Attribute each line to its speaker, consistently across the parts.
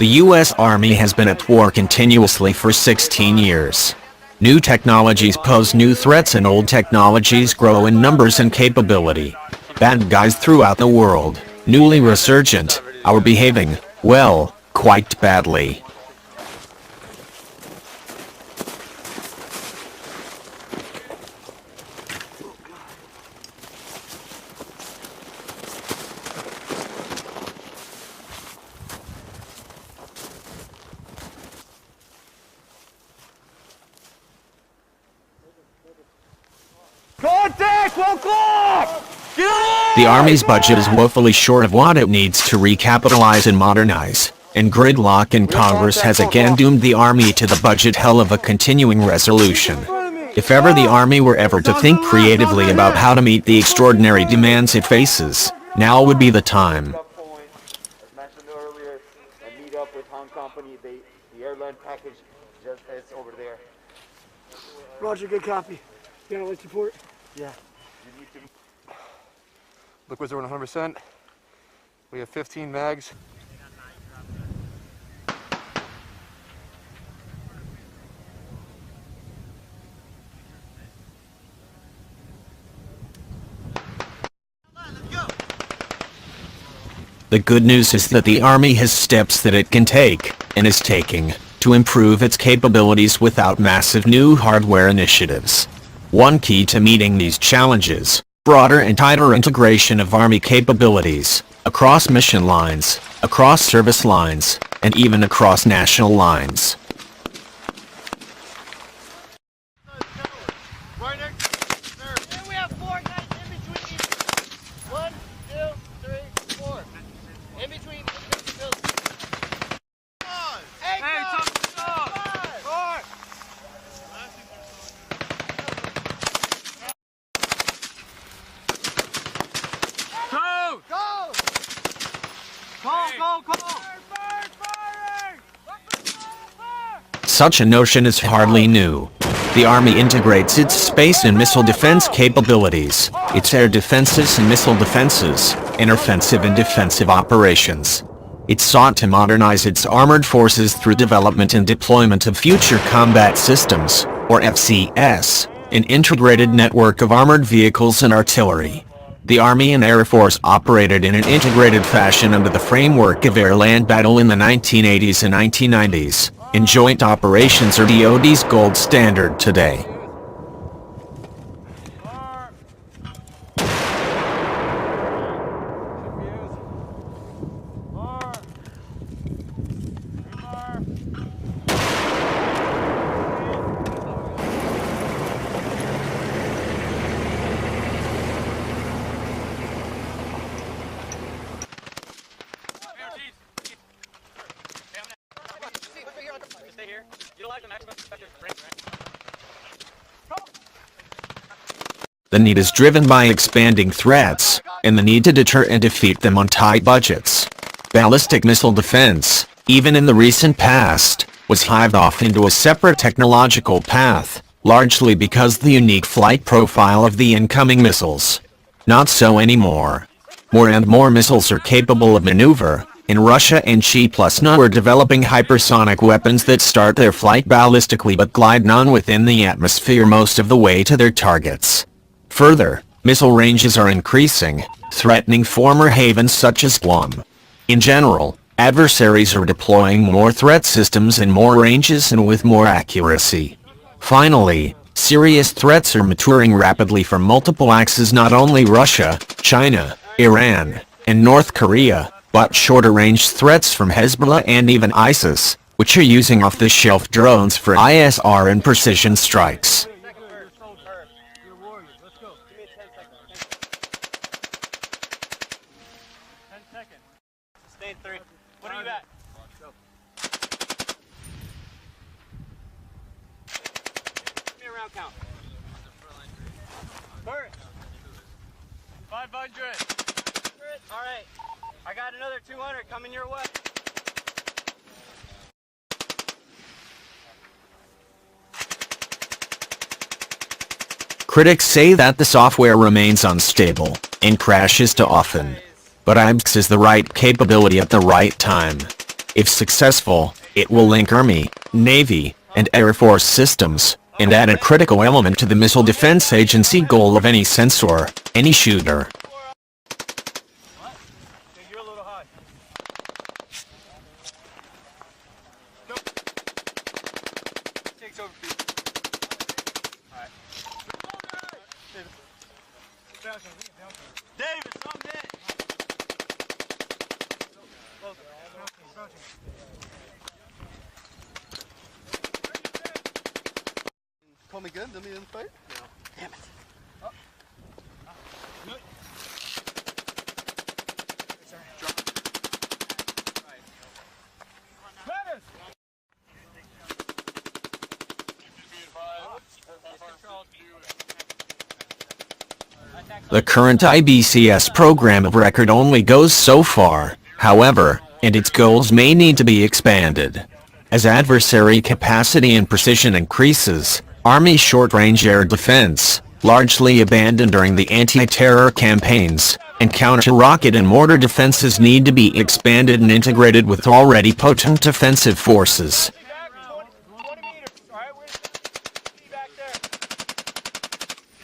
Speaker 1: The U.S. Army has been at war continuously for 16 years. New technologies pose new threats and old technologies grow in numbers and capability. Bad guys throughout the world, newly resurgent, are behaving, well, quite badly.
Speaker 2: Contact! 1 o'clock!
Speaker 1: The Army's budget is woefully short of what it needs to recapitalize and modernize, and gridlock in Congress has again doomed the Army to the budget hell of a continuing resolution. If ever the Army were ever to think creatively about how to meet the extraordinary demands it faces, now would be the time.
Speaker 2: As mentioned earlier, I meet up with Hong Company. The airline package just is over there.
Speaker 3: Roger, good copy. You got a list report?
Speaker 2: Yeah.
Speaker 4: Liquids are 100%. We have 15 mags.
Speaker 1: The good news is that the Army has steps that it can take, and is taking, to improve its capabilities without massive new hardware initiatives. One key to meeting these challenges, broader and tighter integration of Army capabilities, across mission lines, across service lines, and even across national lines.
Speaker 5: We have 4 guys in between each. 1, 2, 3, 4. In between each building. Hey,
Speaker 1: Such a notion is hardly new. The Army integrates its space and missile defense capabilities, its air defenses and missile defenses, and offensive and defensive operations. It sought to modernize its armored forces through development and deployment of Future Combat Systems, or FCS, an integrated network of armored vehicles and artillery. The Army and Air Force operated in an integrated fashion under the framework of air-land battle in the 1980s and 1990s, and joint operations are DoD's gold standard today. The need is driven by expanding threats, and the need to deter and defeat them on tight budgets. Ballistic missile defense, even in the recent past, was hived off into a separate technological path, largely because the unique flight profile of the incoming missiles. Not so anymore. More and more missiles are capable of maneuver, and Russia and China are developing hypersonic weapons that start their flight ballistically but glide none within the atmosphere most of the way to their targets. Further, missile ranges are increasing, threatening former havens such as Guam. In general, adversaries are deploying more threat systems in more ranges and with more accuracy. Finally, serious threats are maturing rapidly from multiple axes, not only Russia, China, Iran, and North Korea, but shorter-range threats from Hezbollah and even ISIS, which are using off-the-shelf drones for ISR and precision strikes.
Speaker 5: Stay 3. What are you at? Give me a round count. Bert. 500. All right. I got another 200 coming your way.
Speaker 1: Critics say that the software remains unstable and crashes too often. But IBX is the right capability at the right time. If successful, it will link Army, Navy, and Air Force systems, and add a critical element to the Missile Defense Agency goal of any sensor, any shooter.
Speaker 5: You're a little high. Takes over feet. Alright. David, something hit.
Speaker 4: Call me good? Let me in the fight? No. Damn it.
Speaker 1: The current IBCS program of record only goes so far, however, and its goals may need to be expanded. As adversary capacity and precision increases, Army short-range air defense, largely abandoned during the anti-terror campaigns, and counter-rocket and mortar defenses need to be expanded and integrated with already potent defensive forces.
Speaker 5: 20 meters. Alright, where's the back there?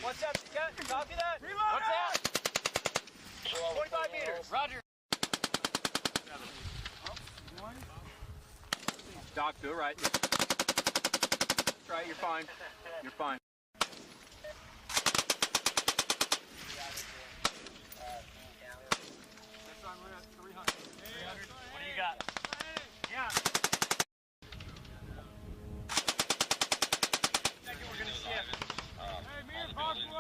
Speaker 5: What's that? Copy that? What's that? 25 meters. Roger.
Speaker 4: Doc, do it right. Right, you're fine. You're fine.
Speaker 5: What do you got? Yeah.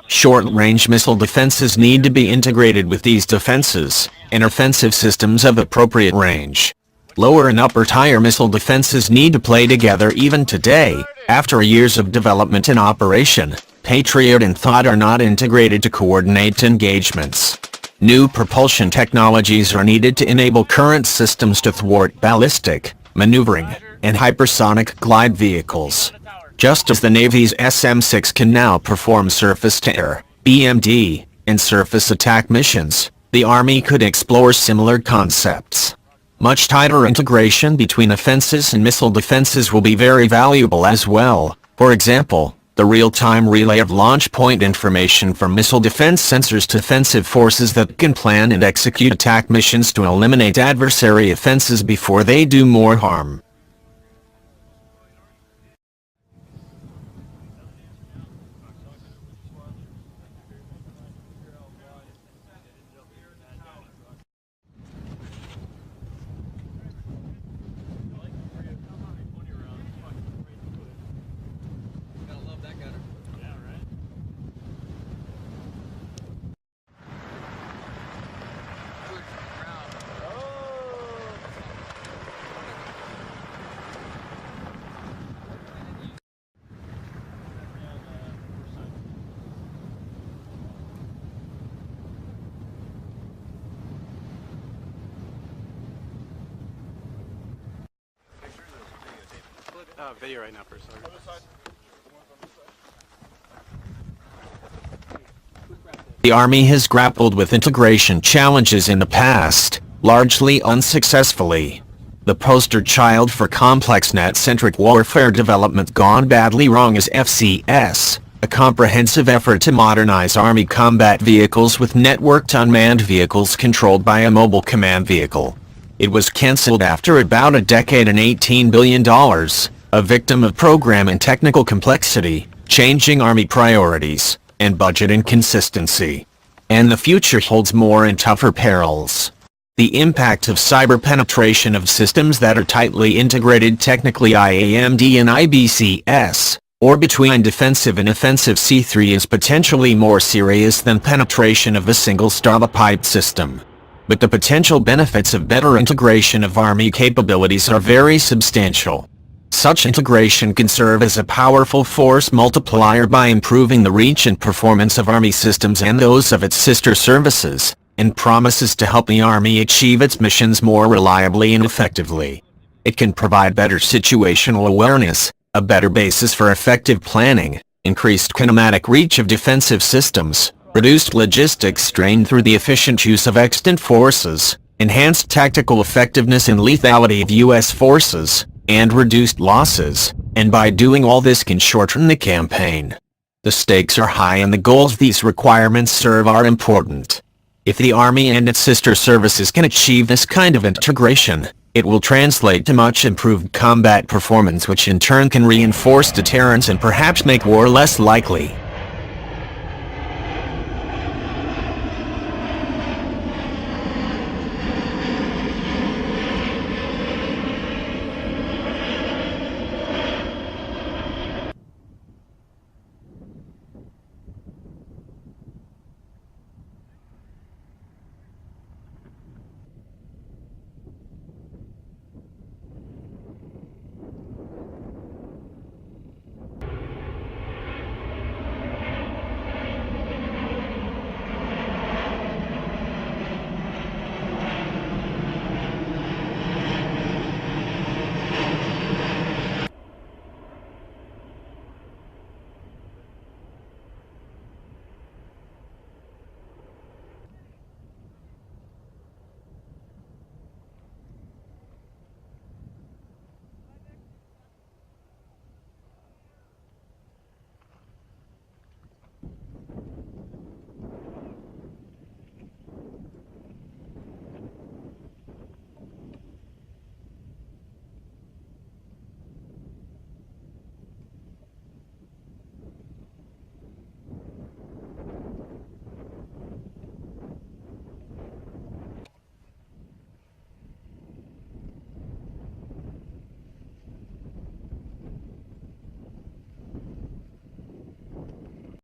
Speaker 1: Short-range missile defenses need to be integrated with these defenses, and offensive systems of appropriate range. Lower and upper tier missile defenses need to play together even today. After years of development and operation, Patriot and THAAD are not integrated to coordinate engagements. New propulsion technologies are needed to enable current systems to thwart ballistic, maneuvering, and hypersonic glide vehicles. Just as the Navy's SM-6 can now perform surface-to-air, BMD, and surface attack missions, the Army could explore similar concepts. Much tighter integration between offenses and missile defenses will be very valuable as well. For example, the real-time relay of launch point information from missile defense sensors to offensive forces that can plan and execute attack missions to eliminate adversary offenses before they do more harm.
Speaker 4: Video right now for a second.
Speaker 1: The Army has grappled with integration challenges in the past, largely unsuccessfully. The poster child for complex net-centric warfare development gone badly wrong is FCS, a comprehensive effort to modernize Army combat vehicles with networked unmanned vehicles controlled by a mobile command vehicle. It was cancelled after about a decade and $18 billion. A victim of program and technical complexity, changing Army priorities, and budget inconsistency. And the future holds more and tougher perils. The impact of cyber penetration of systems that are tightly integrated technically IAMD and IBCS, or between defensive and offensive C3 is potentially more serious than penetration of a single startup-piped system. But the potential benefits of better integration of Army capabilities are very substantial. Such integration can serve as a powerful force multiplier by improving the reach and performance of Army systems and those of its sister services, and promises to help the Army achieve its missions more reliably and effectively. It can provide better situational awareness, a better basis for effective planning, increased kinematic reach of defensive systems, reduced logistics strain through the efficient use of extant forces, enhanced tactical effectiveness and lethality of U.S. forces, and reduced losses, and by doing all this can shorten the campaign. The stakes are high and the goals these requirements serve are important. If the Army and its sister services can achieve this kind of integration, it will translate to much improved combat performance, which in turn can reinforce deterrence and perhaps make war less likely.